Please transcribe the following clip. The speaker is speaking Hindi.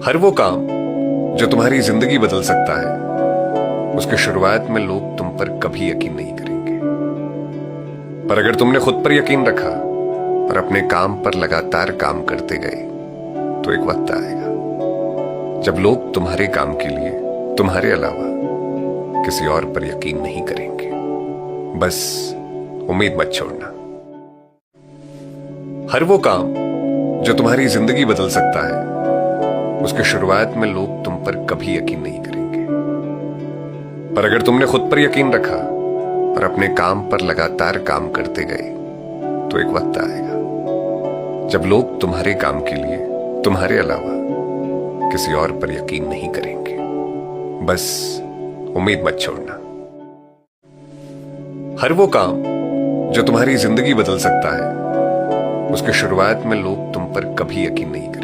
हर वो काम जो तुम्हारी जिंदगी बदल सकता है, उसके शुरुआत में लोग तुम पर कभी यकीन नहीं करेंगे। पर अगर तुमने खुद पर यकीन रखा और अपने काम पर लगातार काम करते गए, तो एक वक्त आएगा जब लोग तुम्हारे काम के लिए तुम्हारे अलावा किसी और पर यकीन नहीं करेंगे। बस उम्मीद मत छोड़ना। हर वो काम जो तुम्हारी जिंदगी बदल सकता है, उसके शुरुआत में लोग तुम पर कभी यकीन नहीं करेंगे। पर अगर तुमने खुद पर यकीन रखा और अपने काम पर लगातार काम करते गए, तो एक वक्त आएगा जब लोग तुम्हारे काम के लिए तुम्हारे अलावा किसी और पर यकीन नहीं करेंगे। बस उम्मीद मत छोड़ना। हर वो काम जो तुम्हारी जिंदगी बदल सकता है, उसके शुरुआत में लोग तुम पर कभी यकीन नहीं करेंगे।